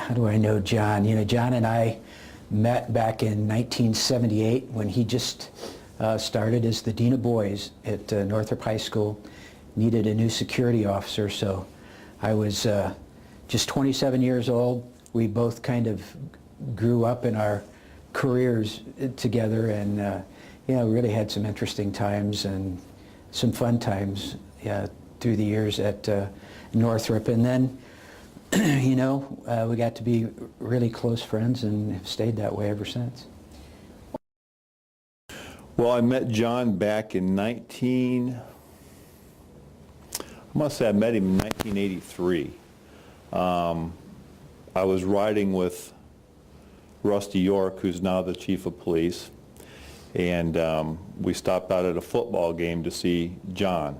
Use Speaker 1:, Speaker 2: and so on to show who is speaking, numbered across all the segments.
Speaker 1: how do I know John? You know, John and I met back in 1978 when he just started as the Dean of Boys at Northrop High School. Needed a new security officer, so I was just 27 years old. We both kind of grew up in our careers together, and you know, really had some interesting times and some fun times through the years at Northrop. And then, you know, we got to be really close friends and have stayed that way ever since.
Speaker 2: Well, I met John back in I must say I met him in 1983. I was riding with Rusty York, who's now the chief of police, and we stopped out at a football game to see John,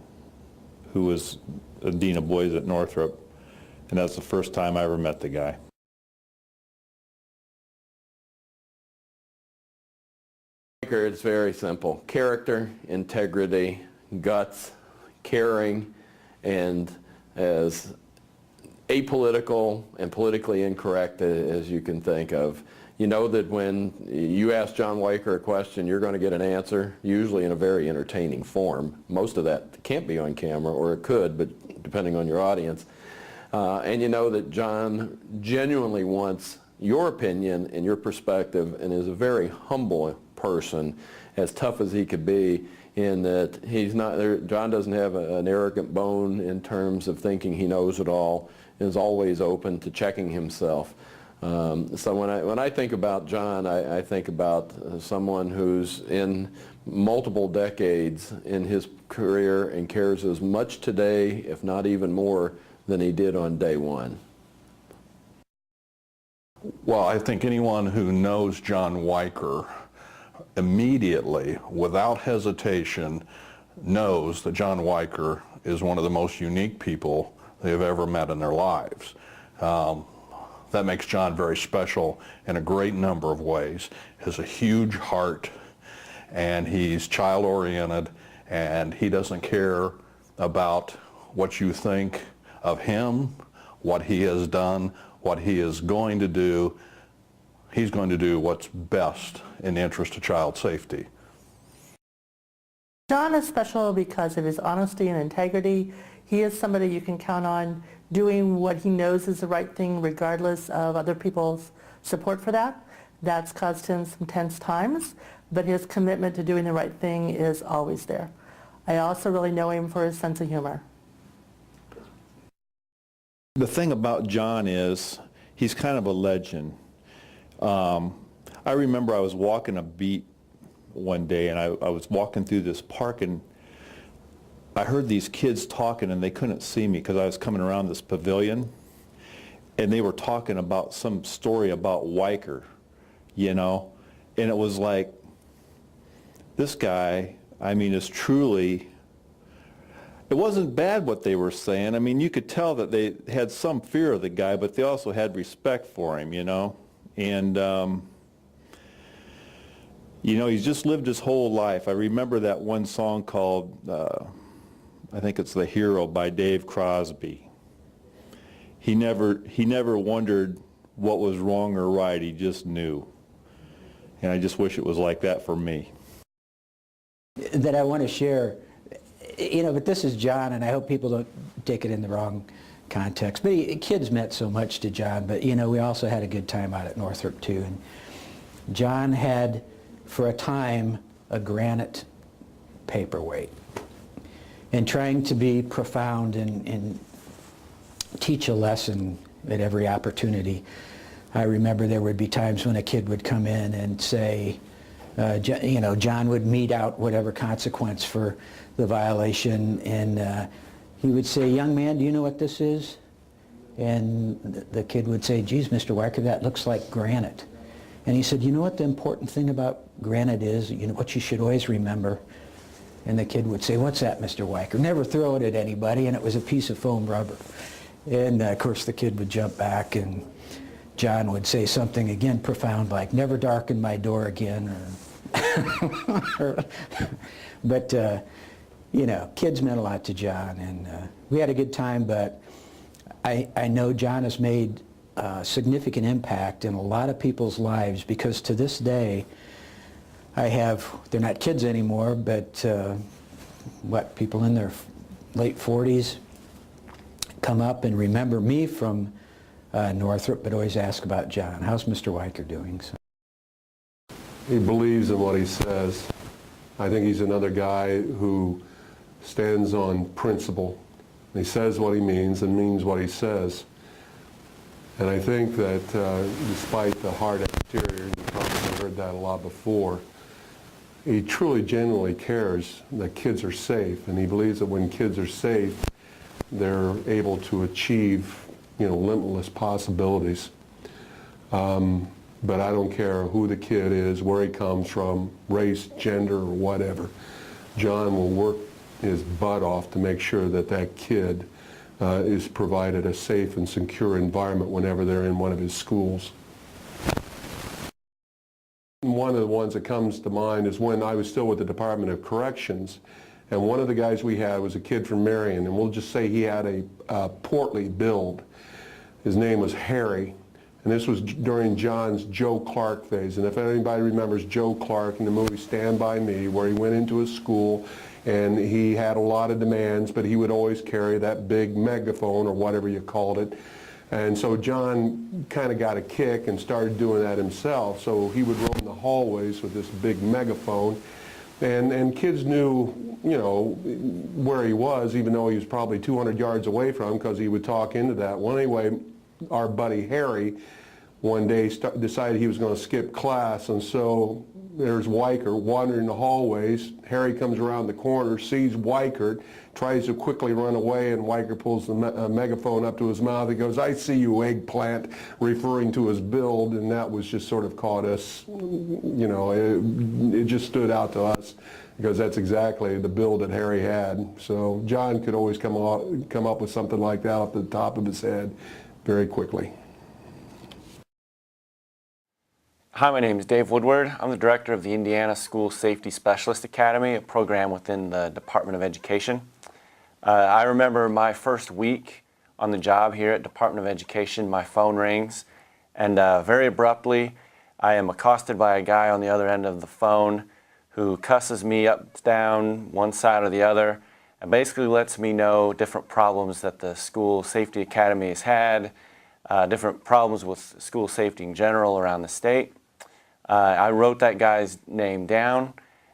Speaker 2: who was a Dean of Boys at Northrop, and that's the first time I ever met the guy.
Speaker 3: It's very simple. Character, integrity, guts, caring, and as apolitical and politically incorrect as you can think of. You know that when you ask John Weicker a question, you're going to get an answer, usually in a very entertaining form. Most of that can't be on camera, or it could, but depending on your audience. And you know that John genuinely wants your opinion and your perspective, and is a very humble person, as tough as he could be, in that he's not there. John doesn't have an arrogant bone in terms of thinking he knows it all, and is always open to checking himself. So when I think about John, I think about someone who's in multiple decades in his career and cares as much today, if not even more, than he did on day one.
Speaker 4: Well, I think anyone who knows John Weicker immediately, without hesitation, knows that John Weicker is one of the most unique people they've ever met in their lives. That makes John very special in a great number of ways. He has a huge heart, and he's child-oriented, and he doesn't care about what you think of him, what he has done, what he is going to do. He's going to do what's best in the interest of child safety.
Speaker 5: John is special because of his honesty and integrity. He is somebody you can count on doing what he knows is the right thing regardless of other people's support for that. That's caused him some tense times, but his commitment to doing the right thing is always there. I also really know him for his sense of humor.
Speaker 2: The thing about John is he's kind of a legend. I remember I was walking a beat one day, and I was walking through this park, and I heard these kids talking, and they couldn't see me because I was coming around this pavilion, and they were talking about some story about Weicker, you know, and it was like, this guy, I mean, is truly, it wasn't bad what they were saying. I mean, you could tell that they had some fear of the guy, but they also had respect for him, you know, and you know, he's just lived his whole life. I remember that one song called, I think it's The Hero by Dave Crosby. He never wondered what was wrong or right, he just knew. And I just wish it was like that for me.
Speaker 1: That I want to share, you know, but this is John, and I hope people don't take it in the wrong context. But kids meant so much to John, but you know, we also had a good time out at Northrop too. And John had, for a time, a granite paperweight. And trying to be profound and teach a lesson at every opportunity. I remember there would be times when a kid would come in and say, you know, John would mete out whatever consequence for the violation, and he would say, "Young man, do you know what this is?" And the kid would say, "Geez, Mr. Weicker, that looks like granite." And he said, "You know what the important thing about granite is? You know what you should always remember?" And the kid would say, "What's that, Mr. Weicker?" Never throw it at anybody, and it was a piece of foam rubber. And of course the kid would jump back, and John would say something again profound like, "Never darken my door again." But you know, kids meant a lot to John, and we had a good time, but I know John has made significant impact in a lot of people's lives, because to this day I have, they're not kids anymore, but people in their late 40s come up and remember me from Northrop, but always ask about John. How's Mr. Weicker doing? So.
Speaker 6: He believes in what he says. I think he's another guy who stands on principle. He says what he means and means what he says. And I think that despite the hard exterior, you probably heard that a lot before, he truly, genuinely cares that kids are safe. And he believes that when kids are safe, they're able to achieve, limitless possibilities. But I don't care who the kid is, where he comes from, race, gender, or whatever. John will work his butt off to make sure that that kid is provided a safe and secure environment whenever they're in one of his schools. One of the ones that comes to mind is when I was still with the Department of Corrections, and one of the guys we had was a kid from Marion, and we'll just say he had a portly build. His name was Harry, and this was during John's Joe Clark phase. And if anybody remembers Joe Clark in the movie Stand By Me, where he went into a school and he had a lot of demands, but he would always carry that big megaphone or whatever you called it. And so John kind of got a kick and started doing that himself. So he would roam the hallways with this big megaphone. And kids knew, where he was, even though he was probably 200 yards away from him, because he would talk into that. Well, anyway, our buddy Harry one day decided he was going to skip class, and so there's Weicker wandering the hallways. Harry comes around the corner, sees Weicker, tries to quickly run away, and Weicker pulls the megaphone up to his mouth. He goes, "I see you, eggplant," referring to his build, and that was just sort of caught us, it just stood out to us, because that's exactly the build that Harry had. So John could always come up with something like that off the top of his head very quickly.
Speaker 7: Hi, my name is Dave Woodward. I'm the director of the Indiana School Safety Specialist Academy, a program within the Department of Education. I remember my first week on the job here at Department of Education, my phone rings, and very abruptly I am accosted by a guy on the other end of the phone who cusses me up, down, one side or the other, and basically lets me know different problems that the School Safety Academy has had, different problems with school safety in general around the state. I wrote that guy's name down,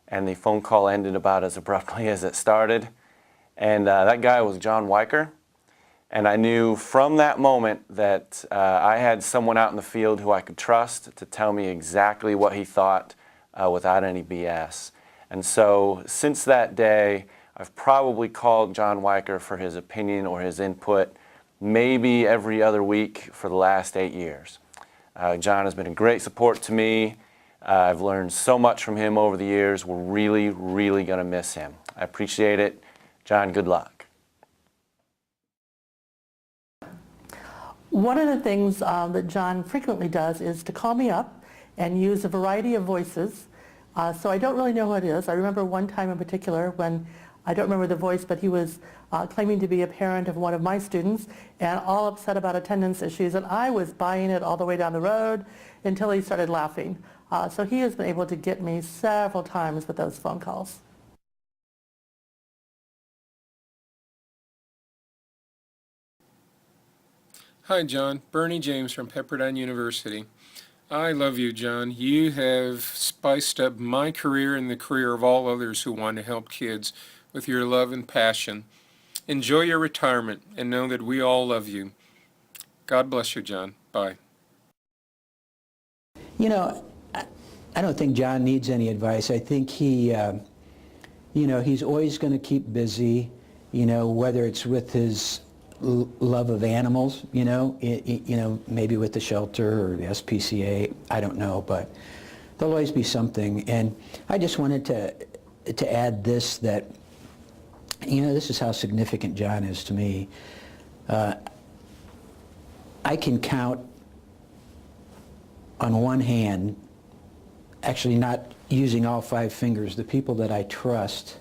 Speaker 7: and the phone call ended about as abruptly as it started. And that guy was John Weicker. And I knew from that moment that I had someone out in the field who I could trust to tell me exactly what he thought without any BS. And so since that day, I've probably called John Weicker for his opinion or his input maybe every other week for the last 8 years. John has been a great support to me. I've learned so much from him over the years. We're really, really going to miss him. I appreciate it. John, good luck.
Speaker 5: One of the things that John frequently does is to call me up and use a variety of voices. So I don't really know who it is. I remember one time in particular when, I don't remember the voice, but he was claiming to be a parent of one of my students and all upset about attendance issues, and I was buying it all the way down the road until he started laughing. So he has been able to get me several times with those phone calls.
Speaker 8: Hi, John. Bernie James from Pepperdine University. I love you, John. You have spiced up my career and the career of all others who want to help kids with your love and passion. Enjoy your retirement and know that we all love you. God bless you, John. Bye.
Speaker 1: I don't think John needs any advice. I think he, he's always going to keep busy, whether it's with his love of animals, maybe with the shelter or the SPCA, I don't know, but there'll always be something. And I just wanted to add this, that, this is how significant John is to me. I can count on one hand, actually not using all 5 fingers, the people that I trust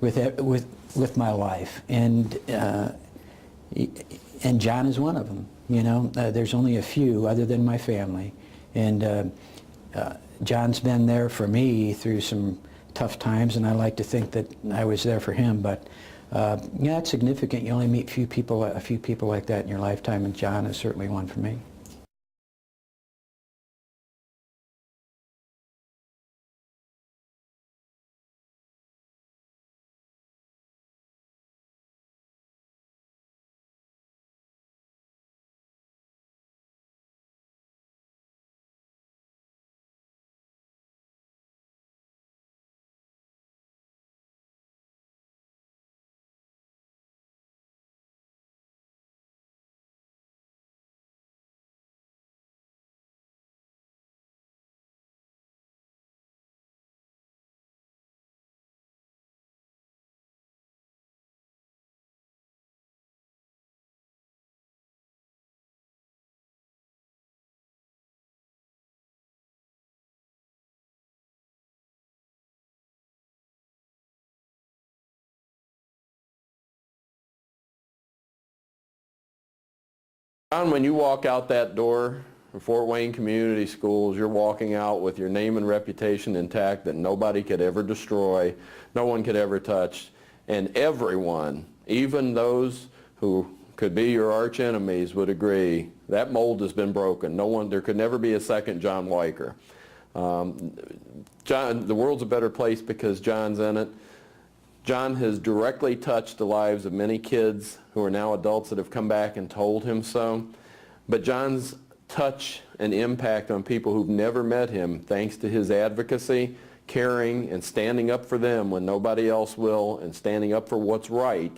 Speaker 1: with my life, and John is one of them. You know, there's only a few other than my family. And John's been there for me through some tough times, and I like to think that I was there for him. But yeah, it's significant. You only meet a few people like that in your lifetime, and John is certainly one for me.
Speaker 3: John, when you walk out that door in Fort Wayne Community Schools, you're walking out with your name and reputation intact that nobody could ever destroy, no one could ever touch, and everyone, even those who could be your arch enemies, would agree that mold has been broken. There could never be a second John Weicker. John, the world's a better place because John's in it. John has directly touched the lives of many kids who are now adults that have come back and told him so. But John's touch and impact on people who've never met him, thanks to his advocacy, caring, and standing up for them when nobody else will, and standing up for what's right,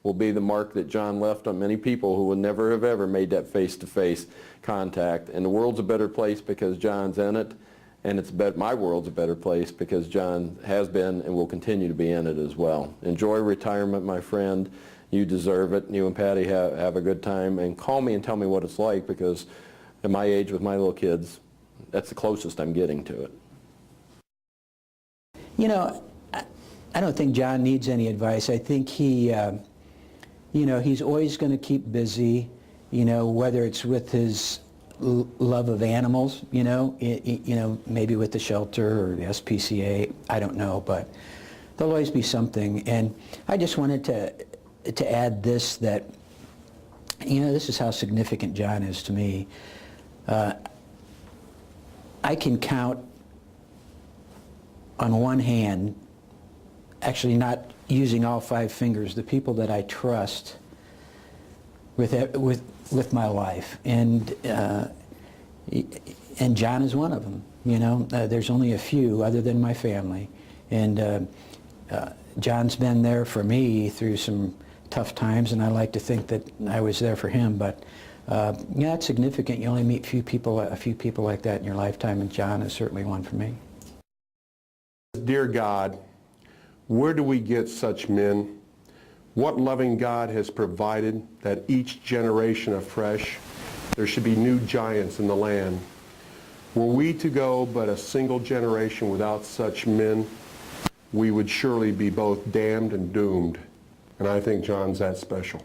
Speaker 3: will be the mark that John left on many people who would never have ever made that face-to-face contact. And the world's a better place because John's in it. And my world's a better place because John has been and will continue to be in it as well. Enjoy retirement, my friend. You deserve it. You and Patty have a good time. And call me and tell me what it's like, because at my age with my little kids, that's the closest I'm getting to it.
Speaker 1: You know, I don't think John needs any advice. I think he, you know, he's always going to keep busy, you know, whether it's with his love of animals, you know, maybe with the shelter or the SPCA, I don't know, but there'll always be something. And I just wanted to add this, that, you know, this is how significant John is to me. I can count on one hand, actually not using all 5 fingers, the people that I trust with my life, and John is one of them. You know, there's only a few other than my family, and John's been there for me through some tough times, and I like to think that I was there for him. But yeah, it's significant. You only meet a few people like that in your lifetime, and John is certainly one for me.
Speaker 6: Dear God, where do we get such men? What loving God has provided that each generation afresh there should be new giants in the land? Were we to go but a single generation without such men, we would surely be both damned and doomed. And I think John's that special.